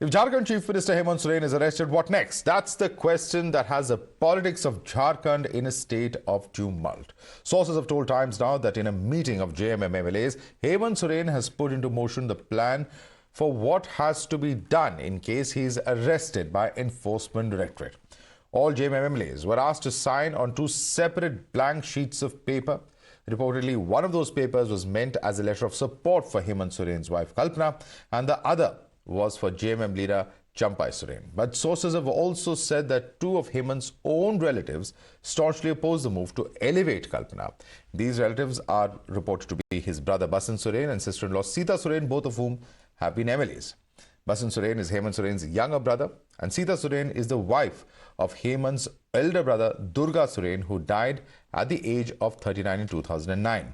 If Jharkhand Chief Minister Hemant Soren is arrested, what next? That's the question that has the politics of Jharkhand in a state of tumult. Sources have told Times Now that in a meeting of JMM MLAs, Hemant Soren has put into motion the plan for what has to be done in case he is arrested by Enforcement Directorate. All JMM MLAs were asked to sign on two separate blank sheets of paper. Reportedly, one of those papers was meant as a letter of support for Hemant Soren's wife Kalpana, and the other was for JMM leader Champai Soren. But sources have also said that two of Hemant's own relatives staunchly oppose the move to elevate Kalpana. These relatives are reported to be his brother Basant Soren and sister-in-law Sita Soren, both of whom have been MLAs. Basant Soren is Hemant Soren's younger brother, and Sita Soren is the wife of Hemant's elder brother Durga Soren, who died at the age of 39 in 2009.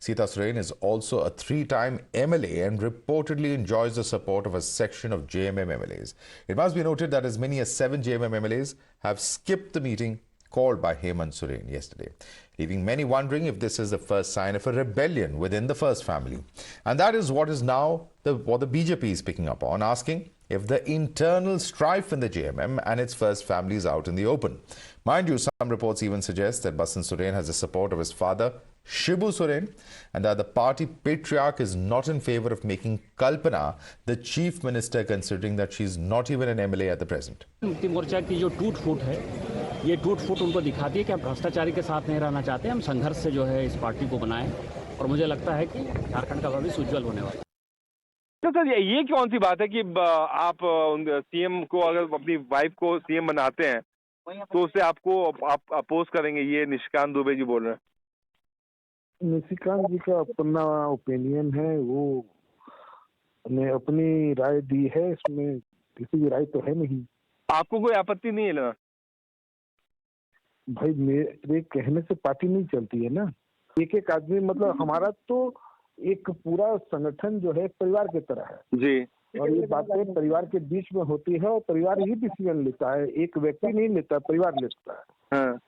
Sita Soren is also a three-time MLA and reportedly enjoys the support of a section of JMM MLAs. It must be noted that as many as 7 JMM MLAs have skipped the meeting called by Hemant Soren yesterday, leaving many wondering if this is the first sign of a rebellion within the first family. And that is what is now what the BJP is picking up on, asking if the internal strife in the JMM and its first family is out in the open. Mind you, some reports even suggest that Basant Soren has the support of his father, Shibu Soren, and that the party patriarch is not in favor of making Kalpana the chief minister, considering that she is not even an MLA at the present. Mukti Morcha की जो टूट फूट है, ये टूट फूट उनको दिखाती है कि हम भ्रष्टाचारी के साथ नहीं रहना चाहते, हम संघर्ष से जो है इस पार्टी को बनाएं, और मुझे लगता है कि झारखंड का भविष्य उज्जवल होने वाला है। तो सर ये कौन सी बात है कि आप सीएम को अगर अपनी वाइफ को सीएम बनाते हैं तो उससे आपको आप अपोज करेंगे, ये निशिकांत दुबे जी बोल रहे हैं। निशिकांत जी का अपना ओपिनियन है, वो ने अपनी राय दी है, इसमें किसी की राय तो है नहीं। आपको कोई आपत्ति नहीं है ना? भाई मेरे कहने से पार्टी नहीं चलती है ना, एक एक आदमी, मतलब हमारा तो एक पूरा संगठन जो है परिवार की तरह है जी, और ये बातें परिवार के बीच में होती है और परिवार ही डिसीजन लेता है, एक व्यक्ति नहीं लेता, परिवार लेता है। हाँ।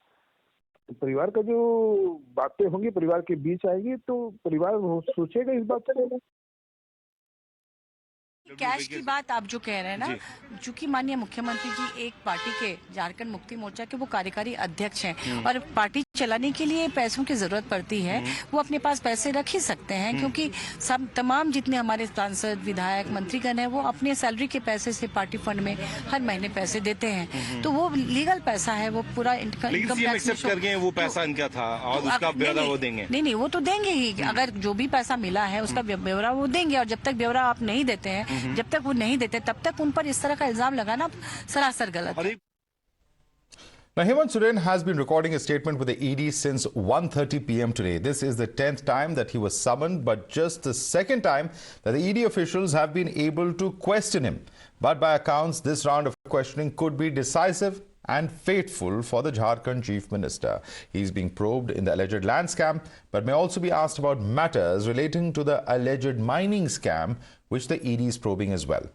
तो परिवार का जो बातें होंगी परिवार के बीच आएगी तो परिवार सोचेगा इस बात को। कैश की बात आप जो कह रहे हैं ना, चूंकि माननीय मुख्यमंत्री जी एक पार्टी के झारखंड मुक्ति मोर्चा के वो कार्यकारी अध्यक्ष हैं और पार्टी चलाने के लिए पैसों की जरूरत पड़ती है, वो अपने पास पैसे रख ही सकते हैं, क्योंकि सब तमाम जितने हमारे सांसद विधायक मंत्रीगण हैं वो अपने सैलरी के पैसे से पार्टी फंड में हर महीने पैसे देते हैं, तो वो लीगल पैसा है, वो पूरा इनकम टैक्स करके वो पैसा इनका था और उसका ब्यौरा वो देंगे। नहीं, वो तो देंगे ही, अगर जो भी पैसा मिला है उसका ब्यौरा वो देंगे, और जब तक ब्यौरा आप नहीं देते हैं, जब तक वो नहीं देते, तब तक उन पर इस तरह का इल्जाम लगाना सरासर गलत है। Now, Hemant Soren has been recording a statement with the ED since 1:30 p.m. today. This is the 10th time that he was summoned, but just the second time that the ED officials have been able to question him. But by accounts, this round of questioning could be decisive and fateful for the Jharkhand Chief Minister. He is being probed in the alleged land scam, but may also be asked about matters relating to the alleged mining scam, which the ED is probing as well.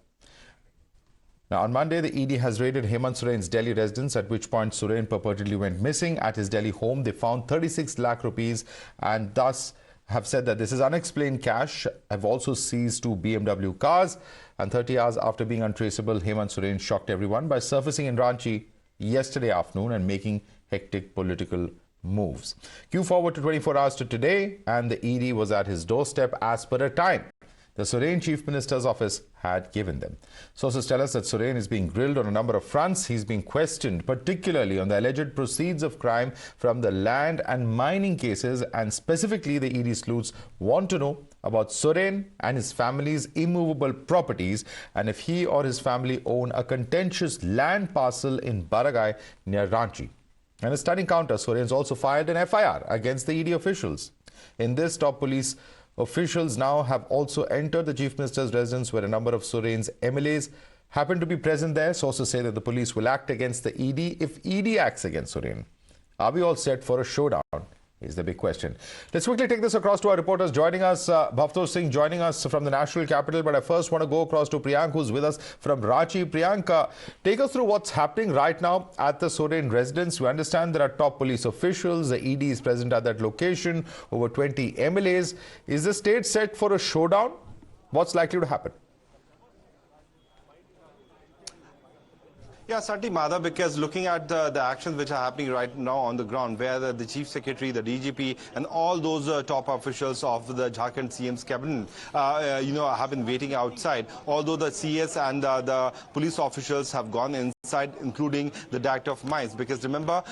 Now, on Monday, the ED has raided Hemant Soren's Delhi residence, at which point Soren purportedly went missing. At his Delhi home, they found 36 lakh rupees and thus have said that this is unexplained cash. Have also seized 2 BMW cars. And 30 hours after being untraceable, Hemant Soren shocked everyone by surfacing in Ranchi yesterday afternoon and making hectic political moves. Cue forward to 24 hours to today, and the ED was at his doorstep as per a time the Soren Chief Minister's office had given them. Sources tell us that Soren is being grilled on a number of fronts. He's being questioned, particularly on the alleged proceeds of crime from the land and mining cases, and specifically the ED sleuths want to know about Soren and his family's immovable properties and if he or his family own a contentious land parcel in Baragai near Ranchi. And a stunning counter, Soren's also filed an FIR against the ED officials. In this, top police officials now have also entered the Chief Minister's residence, where a number of Soren's MLAs happen to be present there. Sources say that the police will act against the ED if ED acts against Soren. Are we all set for a showdown? Is the big question. Let's quickly take this across to our reporters joining us. Bhavtor Singh joining us from the national capital. But I first want to go across to Priyank, who's with us from Ranchi. Priyank, take us through what's happening right now at the Soren residence. We understand there are top police officials. The ED is present at that location. Over 20 MLAs. Is the state set for a showdown? What's likely to happen? Yeah, certainly, Madhav, because looking at the actions which are happening right now on the ground, where the Chief Secretary, the DGP, and all those top officials of the Jharkhand CM's cabinet, have been waiting outside. Although the CS and the police officials have gone inside, including the Director of Mines, because remember,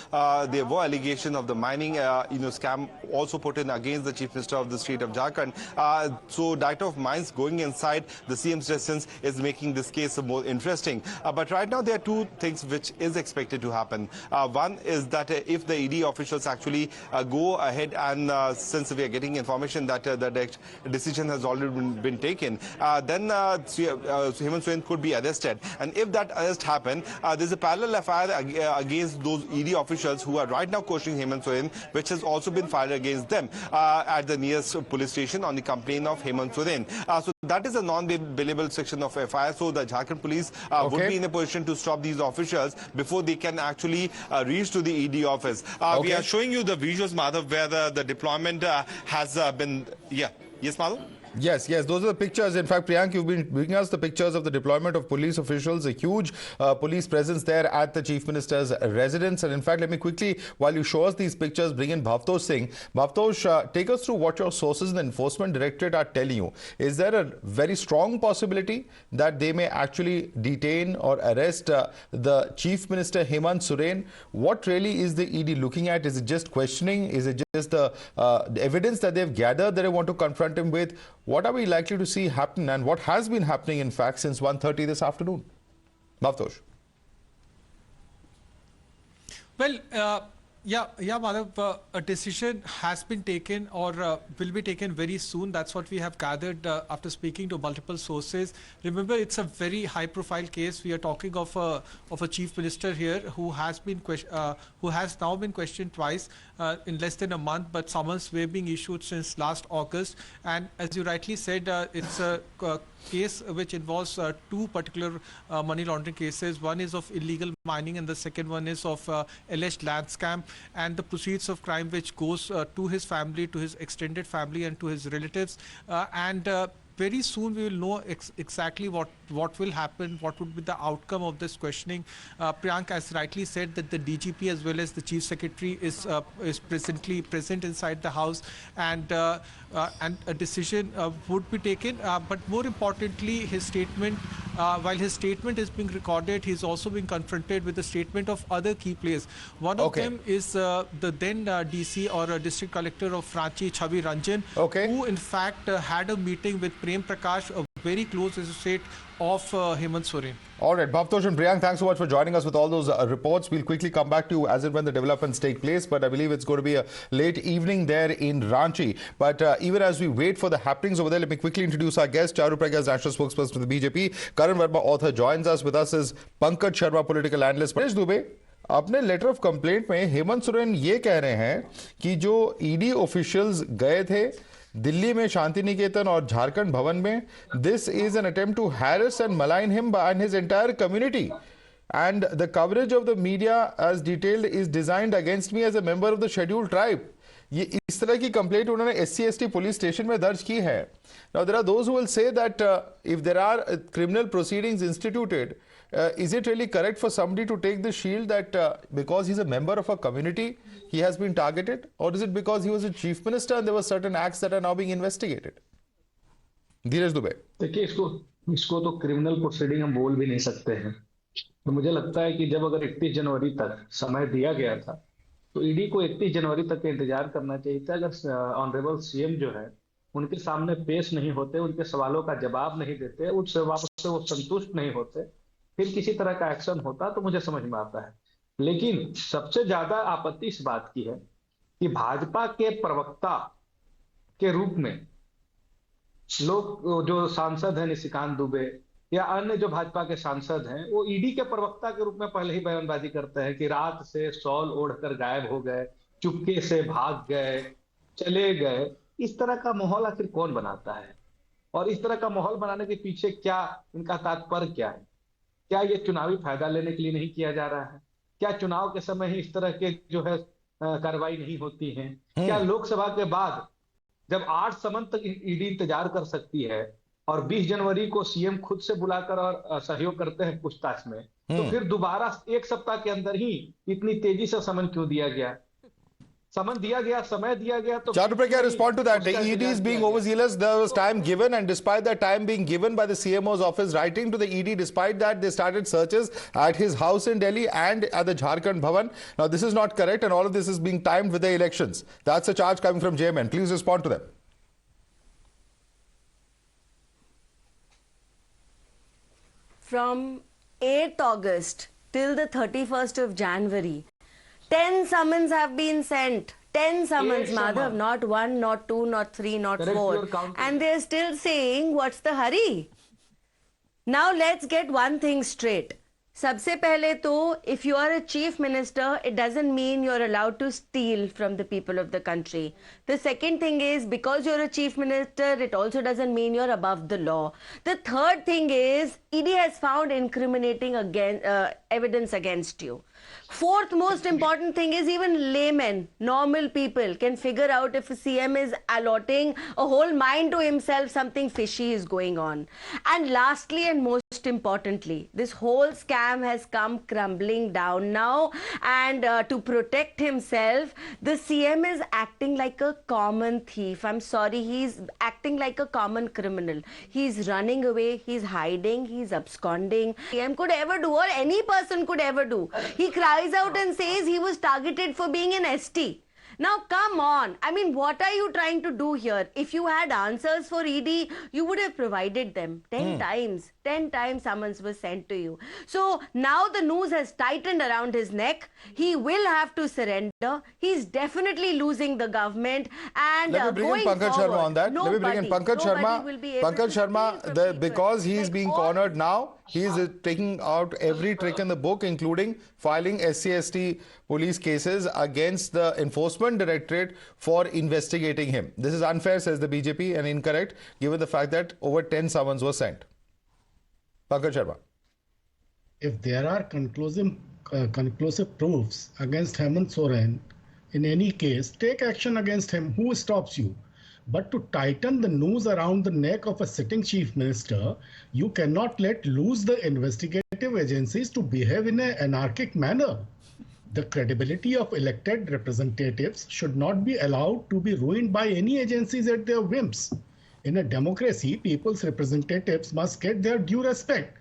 there were allegations of the mining, scam also put in against the Chief Minister of the state of Jharkhand. So, Director of Mines going inside the CM's residence is making this case more interesting. But right now, there are two things which is expected to happen. One is that if the ED officials actually go ahead and since we are getting information that the decision has already been taken, then Hemant Soren could be arrested. And if that arrest happen, there's a parallel FIR against those ED officials who are right now questioning Hemant Soren, which has also been filed against them at the nearest police station on the complaint of Hemant Soren. So that is a non-bailable section of FIR. So the Jharkhand police would be in a position to stop these officials before they can actually reach to the ED office. We are showing you the visuals, Madhav, where the deployment has been... Yeah. Yes, Madhav? Yes, those are the pictures. In fact, Priyank, you've been bringing us the pictures of the deployment of police officials, a huge police presence there at the Chief Minister's residence. And in fact, let me quickly, while you show us these pictures, bring in Bhavtosh Singh. Bhavtosh, take us through what your sources in the Enforcement Directorate are telling you. Is there a very strong possibility that they may actually detain or arrest the Chief Minister Hemant Soren? What really is the ED looking at? Is it just questioning? Is it just the evidence that they've gathered that they want to confront him with? What are we likely to see happen, and what has been happening, in fact, since 1:30 this afternoon? Bhavtosh. Well, Madhav, a decision has been taken or will be taken very soon. That's what we have gathered after speaking to multiple sources. Remember, it's a very high-profile case. We are talking of a chief minister here who has now been questioned twice in less than a month, but summons were being issued since last August. And as you rightly said, it's a case which involves two particular money laundering cases. One is of illegal mining, and the second one is of alleged land scam, and the proceeds of crime which goes to his family, to his extended family, and to his relatives. Very soon we will know exactly what will happen, what would be the outcome of this questioning. Priyank has rightly said that the DGP as well as the Chief Secretary is presently present inside the house, and a decision would be taken. But more importantly, his statement, while his statement is being recorded, he's also being confronted with the statement of other key players. One of them is the then DC or District Collector of Ranchi, Chhavi Ranjan, who in fact had a meeting with Prem Prakash, a very close associate of Hemant Soren. All right, Bhavtosh and Priyank, thanks so much for joining us with all those reports. We'll quickly come back to you as and when the developments take place, but I believe it's going to be a late evening there in Ranchi. But even as we wait for the happenings over there, let me quickly introduce our guest. Charu Pragya is national spokesperson for the BJP. Karan Verma, author, joins us. With us is Pankaj Sharma, political analyst. Paresh Dubey, अपने letter of complaint में हेमंत सोरेन ये कह रहे हैं कि जो ED officials गए थे दिल्ली में शांति निकेतन और झारखंड भवन में, this is an attempt to harass and malign him and his entire community, and the coverage of the media as detailed is designed against me as a member of the scheduled tribe. ये इस तरह की complaint उन्होंने SC/ST police station में दर्ज की है. Now there are those who will say that if there are criminal proceedings instituted, is it really correct for somebody to take the shield that because he's a member of a community he has been targeted, or is it because he was a chief minister and there were certain acts that are now being investigated? धीरज दुबे. देखिए, इसको तो criminal proceeding हम बोल भी नहीं सकते हैं. तो मुझे लगता है कि जब अगर 31 जनवरी तक समय दिया गया था तो ईडी को 31 जनवरी तक का इंतजार करना चाहिए था. अगर ऑनरेबल सीएम जो है उनके सामने पेश नहीं होते, उनके सवालों का जवाब नहीं देते, उस जवाब से वो संतुष्ट नहीं होते, फिर किसी तरह का एक्शन होता तो मुझे समझ में आता है. लेकिन सबसे ज्यादा आपत्ति इस बात की है कि भाजपा के प्रवक्ता के रूप में लोग, जो सांसद हैं निशिकांत दुबे या अन्य जो भाजपा के सांसद हैं, वो ईडी के प्रवक्ता के रूप में पहले ही बयानबाजी करते हैं कि रात से शॉल ओढ़कर गायब हो गए, चुपके से भाग गए, चले गए. इस तरह का माहौल आखिर कौन बनाता है, और इस तरह का माहौल बनाने के पीछे क्या इनका तात्पर्य क्या है? क्या ये चुनावी फायदा लेने के लिए नहीं किया जा रहा है? क्या चुनाव के समय ही इस तरह के जो है कार्रवाई नहीं होती है? क्या लोकसभा के बाद जब 8 समन तक ईडी इंतजार कर सकती है और 20 जनवरी को सीएम खुद से बुलाकर और सहयोग करते हैं पूछताछ में, तो फिर दोबारा 1 सप्ताह के अंदर ही इतनी तेजी से समन क्यों दिया गया? समन दिया गया, समय दिया गया, तो Chattopadhyay, respond to that. The ED is being overzealous. There was time given, and despite that time being given by the CMO's office, writing to the ED, despite that, they started searches at his house in Delhi and at the Jharkhand Bhavan. Now, this is not correct, and all of this is being timed with the elections. That's a charge coming from JMN. Please respond to them. From 8th August till the 31st of January, 10 summons have been sent. 10 summons, Madhav, not 1, not 2, not 3, not 4. And they're still saying, what's the hurry? Now let's get one thing straight. Sabse pehle to, if you are a chief minister, it doesn't mean you're allowed to steal from the people of the country. The second thing is, because you're a chief minister, it also doesn't mean you're above the law. The third thing is, ED has found incriminating evidence against you. Fourth most important thing is, even laymen, normal people can figure out if a CM is allotting a whole mine to himself, something fishy is going on. And lastly and most importantly, this whole scam has come crumbling down now, and to protect himself, the CM is acting like a common thief. I'm sorry, he's acting like a common criminal. He's running away, he's hiding, he's absconding. CM could ever do, or any person could ever do. He cries out and says he was targeted for being an ST. Now, come on. I mean, what are you trying to do here? If you had answers for ED, you would have provided them 10 times. 10 times summons was sent to you. So now the noose has tightened around his neck. He will have to surrender. He's definitely losing the government. And let me bring in Pankaj Sharma on that. Let me bring in Pankaj Sharma. Pankaj Sharma, because he's being cornered now, he's taking out every trick in the book, including filing SC/ST police cases against the Enforcement Directorate for investigating him. This is unfair, says the BJP, and incorrect, given the fact that over 10 summons were sent. Pankaj Sharma. If there are conclusive proofs against Hemant Soren in any case, take action against him. Who stops you? But to tighten the noose around the neck of a sitting chief minister, you cannot let loose the investigative agencies to behave in an anarchic manner. The credibility of elected representatives should not be allowed to be ruined by any agencies at their whims. In a democracy, people's representatives must get their due respect.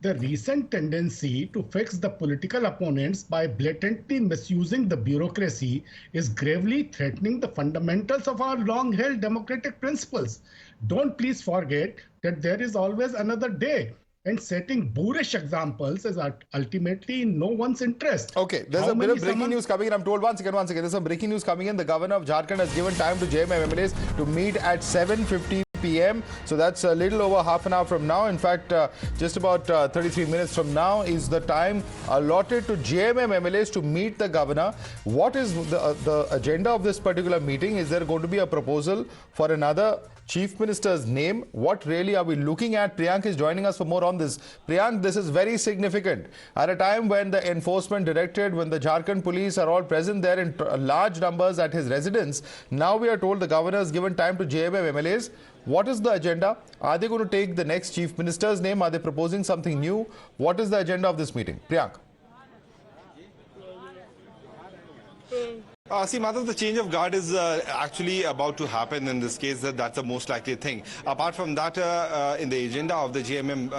The recent tendency to fix the political opponents by blatantly misusing the bureaucracy is gravely threatening the fundamentals of our long-held democratic principles. Don't please forget that there is always another day, and setting boorish examples is ultimately in no one's interest. Okay, there's a bit of breaking news coming in. I'm told once again, there's some breaking news coming in. The governor of Jharkhand has given time to JMM MLAs to meet at 7:50 p.m. So that's a little over half an hour from now. In fact, just about 33 minutes from now is the time allotted to JMM MLAs to meet the governor. What is the agenda of this particular meeting? Is there going to be a proposal for another Chief Minister's name? What really are we looking at? Priyank is joining us for more on this. Priyank, this is very significant. At a time when the Enforcement Directorate, when the Jharkhand police are all present there in large numbers at his residence, now we are told the governor has given time to JMM MLAs. What is the agenda? Are they going to take the next Chief Minister's name? Are they proposing something new? What is the agenda of this meeting? Priyank. See, Madhav, the change of guard is actually about to happen in this case. That's the most likely thing. Apart from that, in the agenda of the JMM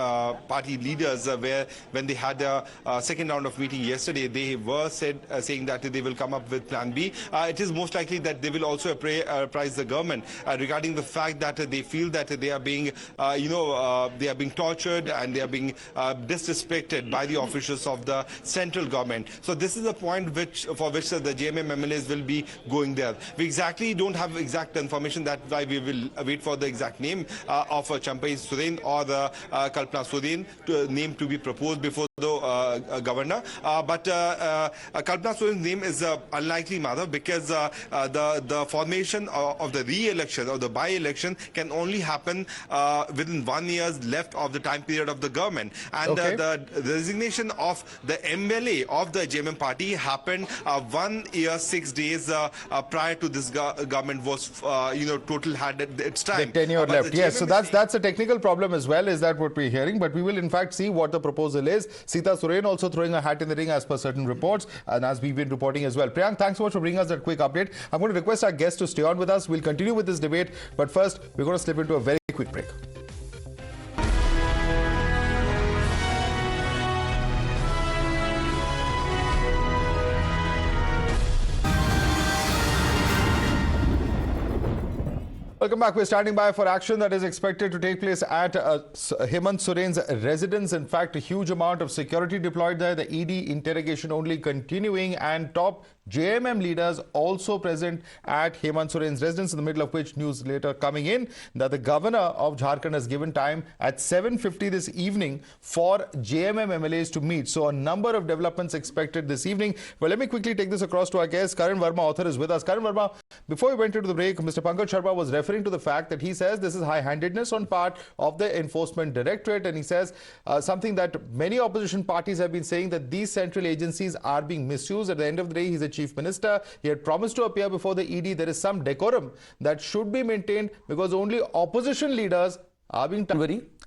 party leaders, when they had a second round of meeting yesterday, they were saying that they will come up with Plan B. It is most likely that they will also apprise the government regarding the fact that they feel that they are being, they are being tortured and they are being disrespected by the officials of the central government. So this is the point for which the JMM MLAs will be going there. We exactly don't have exact information. That's why we will wait for the exact name of Champai Soren or the Kalpana Soren name to be proposed before the governor. But Kalpana Soren's name is unlikely, Madhav, because the formation of the re-election or the by-election can only happen within 1 year left of the time period of the government. And the resignation of the MLA of the JMM party happened 1 year, 6 days prior to this government was, total had its time. The tenure left. Yes, so that's a technical problem as well. Is that what we're hearing? But we will in fact see what the proposal is. Sita Soren also throwing a hat in the ring as per certain reports and as we've been reporting as well. Priyank, thanks so much for bringing us that quick update. I'm going to request our guests to stay on with us. We'll continue with this debate, but first we're going to slip into a very quick break. Welcome back. We're standing by for action that is expected to take place at Hemant Soren's residence. In fact, a huge amount of security deployed there. The ED interrogation only continuing, and top JMM leaders also present at Hemant Soren's residence, in the middle of which news later coming in that the governor of Jharkhand has given time at 7:50 this evening for JMM MLAs to meet. So a number of developments expected this evening. But let me quickly take this across to our guest. Karan Verma, author, is with us. Karan Verma, before we went into the break, Mr. Pankaj Sharma was referring to the fact that he says this is high-handedness on part of the Enforcement Directorate, and he says something that many opposition parties have been saying, that these central agencies are being misused. At the end of the day, he's a Chief Minister. He had promised to appear before the ED. There is some decorum that should be maintained because only opposition leaders are being...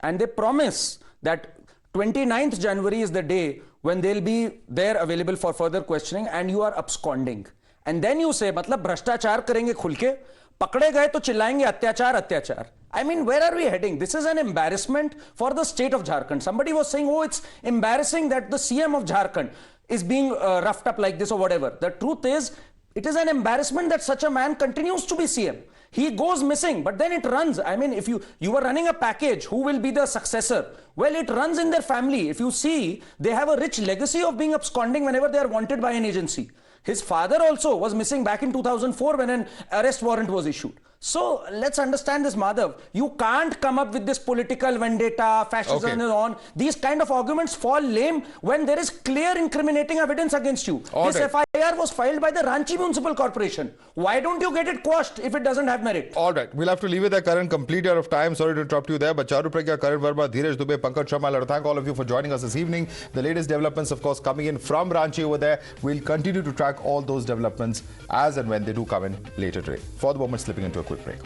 And they promise that 29th January is the day when they'll be there available for further questioning, and you are absconding. And then you say, मतलब भ्रष्टाचार करेंगे खुल के, पकड़े गए तो चिल्लाएंगे अत्याचार अत्याचार. I mean, where are we heading? This is an embarrassment for the state of Jharkhand. Somebody was saying, oh, it's embarrassing that the CM of Jharkhand is being roughed up like this or whatever. The truth is, it is an embarrassment that such a man continues to be CM. He goes missing, but then it runs. I mean, if you were running a package, who will be the successor? Well, it runs in their family. If you see, they have a rich legacy of being absconding whenever they are wanted by an agency. His father also was missing back in 2004 when an arrest warrant was issued. So let's understand this, Madhav. You can't come up with this political vendetta, fascism and on. These kind of arguments fall lame when there is clear incriminating evidence against you. This FIR was filed by the Ranchi Municipal Corporation. Why don't you get it quashed if it doesn't have merit? All right. We'll have to leave it there, Karan. Completely out of time. Sorry to interrupt you there. But Charu Pragya, Karan Verma, Dheeraj Dubey, Pankaj Sharma, I'd like to thank all of you for joining us this evening. The latest developments, of course, coming in from Ranchi over there. We'll continue to track all those developments as and when they do come in later today. For the moment, slipping into a quick break.